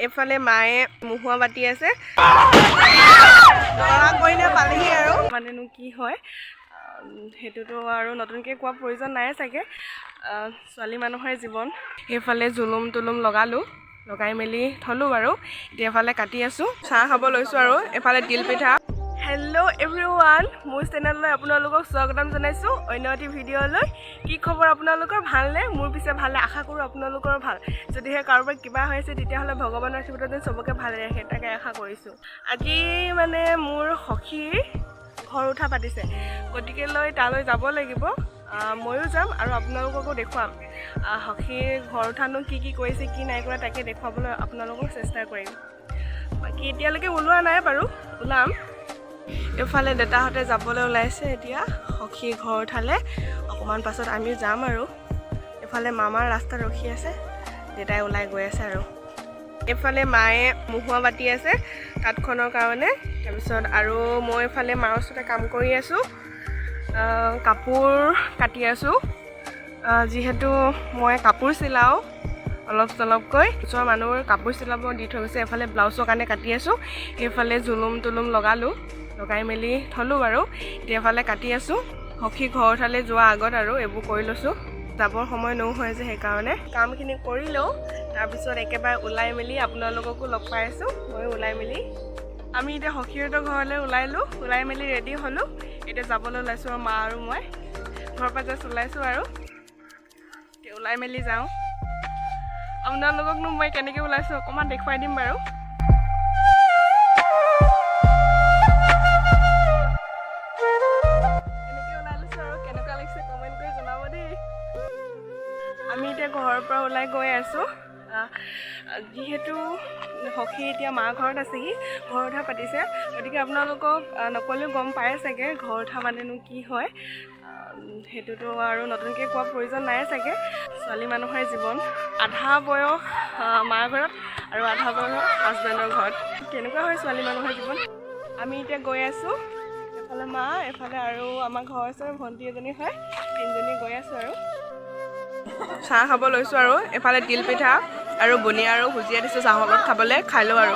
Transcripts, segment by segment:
এফালে মায়ে মুহুৱা বাতি আছে দৰা কইনা পালেহি আৰু মানেনো কি হয় হেতুটো আৰু নতুনকৈ কোৱা প্ৰয়োজন নাই চাগে ছোৱালী মানুহৰ জীৱন এইফালে জুলুম তুলুম লগাই মেলি থলোঁ বাৰু এতিয়া এফালে কাটি আছোঁ চাহ খাব লৈছোঁ আৰু এফালে তিল পিঠা হেল্ল' এভৰিৱান মোৰ চেনেললৈ আপোনালোকক স্বাগতম জনাইছোঁ অন্য এটি ভিডিঅ'লৈ কি খবৰ আপোনালোকৰ ভালনে মোৰ পিছে ভালে আশা কৰোঁ আপোনালোকৰ ভাল যদিহে কাৰোবাৰ কিবা হৈছে তেতিয়াহ'লে ভগৱানৰ আশীৰ্বাদত যেন চবকে ভালে ৰাখে তাকে আশা কৰিছোঁ আজি মানে মোৰ সখীৰ ঘৰ উঠা পাতিছে গতিকে তালৈ যাব লাগিব ময়ো যাম আৰু আপোনালোককো দেখুৱাম সখীৰ ঘৰ উঠানো কি কৰিছে কি নাই কৰা তাকে দেখুৱাবলৈ আপোনালোকক চেষ্টা কৰিম বাকী এতিয়ালৈকে ওলোৱা নাই বাৰু ওলাম এফালে দেউতাহঁতে যাবলৈ ওলাইছে এতিয়া সখীৰ ঘৰ উঠালে অকণমান পাছত আমি যাম আৰু এফালে মামাৰ ৰাস্তাত ৰখি আছে দেউতাই ওলাই গৈ আছে আৰু এফালে মায়ে মুহুৱা বাতি আছে তাঁতখনৰ কাৰণে তাৰপিছত আৰু মই এফালে মাৰ ওচৰতে কাম কৰি আছোঁ কাপোৰ কাটি আছোঁ যিহেতু মই কাপোৰ চিলাওঁ অলপ চলপকৈ ওচৰৰ মানুহৰ কাপোৰ চিলাব দি থৈ গৈছে এফালে ব্লাউজৰ কাৰণে কাটি আছোঁ সেইফালে জুলুম তুলুম লগাই মেলি থলোঁ বাৰু এতিয়া এফালে কাটি আছোঁ সখী ঘৰ উঠালে যোৱা আগত আৰু এইবোৰ কৰি লৈছোঁ যাবৰ সময় নহয় যে সেইকাৰণে কামখিনি কৰি লওঁ তাৰপিছত একেবাৰে ওলাই মেলি আপোনালোককো লগ পাই আছোঁ ময়ো ওলাই মেলি আমি এতিয়া সখীহঁতৰ ঘৰলৈ ওলাই মেলি ৰেডি হ'লোঁ এতিয়া যাবলৈ ওলাইছোঁ আৰু মা আৰু মই ঘৰৰ পৰা জাষ্ট ওলাইছোঁ আৰু এতিয়া ওলাই মেলি যাওঁ আপোনালোককনো মই কেনেকৈ ওলাইছোঁ অকণমান দেখুৱাই দিম বাৰু এনেকৈ ওলাই লৈছোঁ আৰু কেনেকুৱা লাগিছে কমেণ্ট কৰি জনাব দেই আমি এতিয়া ঘৰৰ পৰা ওলাই গৈ আছোঁ যিহেতু সখী এতিয়া মা ঘৰত আছেহি ঘৰ উঠা পাতিছে গতিকে আপোনালোকক নক'লেও গম পায় চাগে ঘৰ উঠা মানেনো কি হয় হেতুটো আৰু নতুনকৈ কোৱা প্ৰয়োজন নাই চাগে ছোৱালী মানুহৰ জীৱন আধা বয়স মাৰ ঘৰত আৰু আধা বয়স হাজবেণ্ডৰ ঘৰত কেনেকুৱা হয় ছোৱালী মানুহৰ জীৱন আমি এতিয়া গৈ আছোঁ এফালে মা এফালে আৰু আমাৰ ঘৰৰ ওচৰৰ ভণ্টি এজনী হয় তিনিজনী গৈ আছোঁ আৰু চাহ খাব লৈছোঁ আৰু এফালে তিল পিঠা আৰু বুনিয়া আৰু ভুজিয়া দিছোঁ চাহৰ লগত খাবলৈ খাই লওঁ আৰু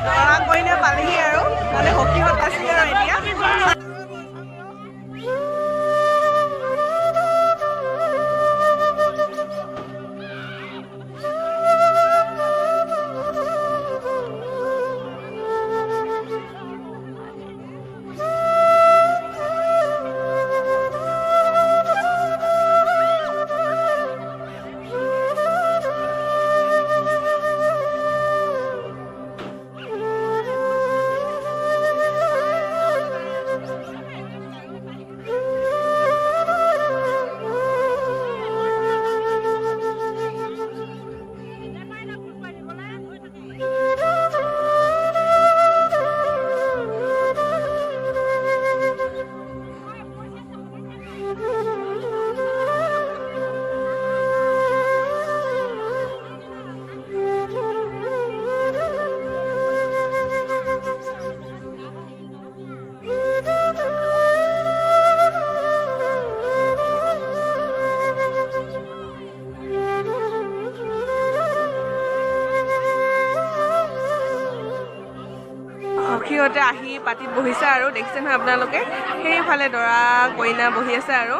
দৰা কইনা পালেহি আৰু মানে সখীহঁত আছিলে আৰু এতিয়া সখীহঁতে আহি পাতিত বহিছে আৰু দেখিছে নহয় আপোনালোকে সেইফালে দৰা কইনা বহি আছে আৰু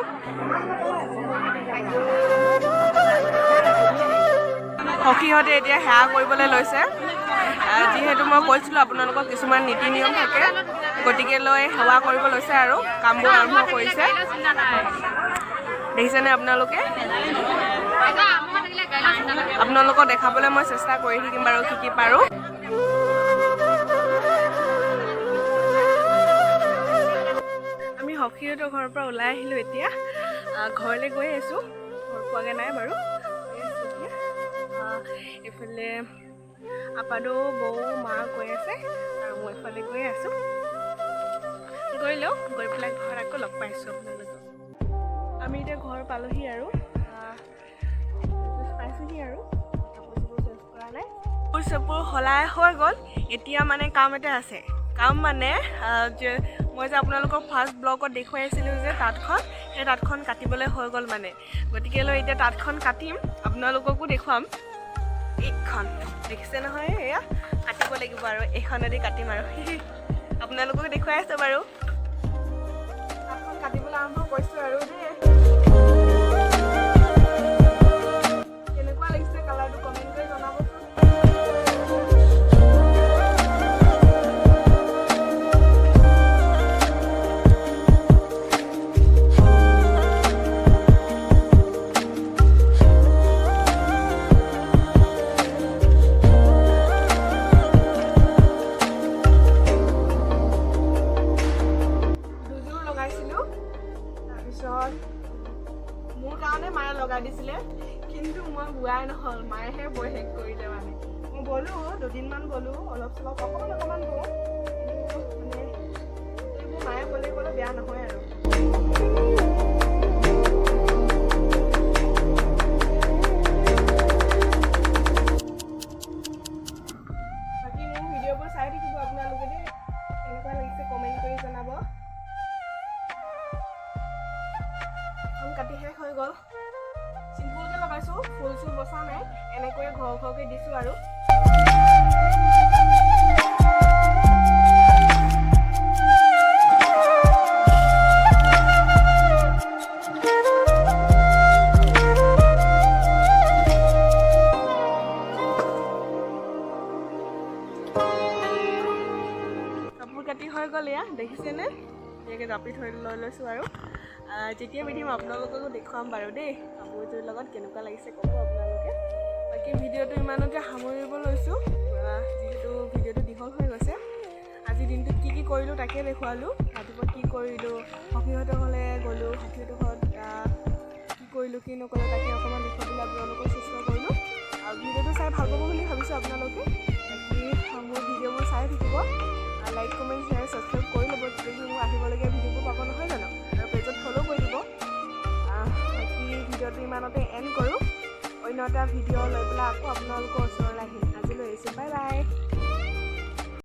সখীহঁতে এতিয়া সেৱা কৰিবলৈ লৈছে যিহেতু মই কৈছিলোঁ আপোনালোকক কিছুমান নীতি নিয়ম থাকে গতিকে সেৱা কৰিব লৈছে আৰু কামবোৰ আৰম্ভ কৰিছে দেখিছেনে আপোনালোকক দেখাবলৈ মই চেষ্টা কৰি থাকিম বাৰু কি পাৰোঁ সখীহঁতৰ ঘৰৰ পৰা ওলাই আহিলোঁ এতিয়া ঘৰলৈ গৈ আছোঁ ঘৰ পোৱাগৈ নাই বাৰু এইফালে আপাদৌ বৌ মা গৈ আছে আৰু মই এইফালে গৈ আছোঁ গৈ পেলাই ঘৰত আকৌ লগ পাইছোঁ আপোনালোকক আমি এতিয়া ঘৰ পালোহি আৰু পাইছোঁহি আৰু কাপোৰ চেঞ্জ কৰা নাই কাপোৰ চাপোৰ সলাই হৈ গ'ল এতিয়া মানে কাম এটা আছে কাম মানে মই যে আপোনালোকক ফাৰ্ষ্ট ব্লগত দেখুৱাই আছিলোঁ যে তাঁতখন সেই তাঁতখন কাটিবলৈ হৈ গ'ল মানে গতিকে এতিয়া তাঁতখন কাটিম আপোনালোককো দেখুৱাম এইখন দেখিছে নহয়, এয়া কাটিব লাগিব আৰু এইখনেদি কাটিম আৰু আপোনালোকক দেখুৱাই আছোঁ বাৰু। তাতখন কাটিবলৈ আৰম্ভ কৰিছোঁ আৰু দেই। কেনেকুৱা লাগিছে কালাৰটো কমেণ্ট কৰি জনাবচোন। মোৰ কাৰণে মায়ে লগাই দিছিলে, কিন্তু মই বোৱাই নহ'ল, মায়েহে বৈ শেষ কৰিলে মানে। মই বলোঁ, দুদিনমান বলোঁ, অলপ চলপ অকণমান বওঁ, কিন্তু মানে এইবোৰ মায়ে বলে ক'লে বেয়া নহয় আৰু। বাকী মোৰ ভিডিঅ'বোৰ চাই থাকিব আপোনালোকে দেই, কেনেকুৱা লাগিছে কমেণ্ট কৰি জনাব। কাটি শেষ হৈ গ'ল। চিম্পুলকৈ লগাইছোঁ, ফুল চুল বচা নাই, এনেকৈয়ে ঘৰকৈ দিছোঁ আৰু। কাপোৰ কাটি হৈ গ'ল, এয়া দেখিছেনে? এনেকৈ জাপি থৈ লৈ লৈছোঁ আৰু। যেতিয়া পিন্ধিম আপোনালোককো দেখুৱাম বাৰু দেই, কাপোৰযোৰ লগত কেনেকুৱা লাগিছে ক'ব আপোনালোকে। বাকী ভিডিঅ'টো ইমানতে সামৰিব লৈছোঁ, যিহেতু ভিডিঅ'টো দীঘল হৈ গৈছে। আজিৰ দিনটোত কি কৰিলোঁ তাকে দেখুৱালোঁ। ৰাতিপুৱা কি কৰিলোঁ, সখীহঁতৰ ঘৰলৈ গ'লোঁ, সখীহঁতৰ ঘৰত কি কৰিলোঁ কি নকৰিলোঁ তাকে অকণমান দেখুৱাবলৈ আপোনালোকৰ চেষ্টা কৰিলোঁ। আৰু ভিডিঅ'টো চাই ভাল পাব বুলি ভাবিছোঁ আপোনালোকে। বাকী মোৰ ভিডিঅ'বোৰ চাই থাকিব, লাইক কমেণ্ট শ্বেয়াৰ ছাবস্ক্ৰাইব কৰি ল'ব, তেতিয়াহে মোৰ আহিবলগীয়া ভিডিঅ'বোৰ পাব নহয় জানো। আৰু পেজত ফ'ল' কৰি দিব। বাকী ভিডিঅ'টো ইমানতে এণ্ড কৰোঁ। অন্য এটা ভিডিঅ' লৈ পেলাই আকৌ আপোনালোকৰ ওচৰলৈ আহিম। আজিলৈ এৰিছোঁ, বাই বাই।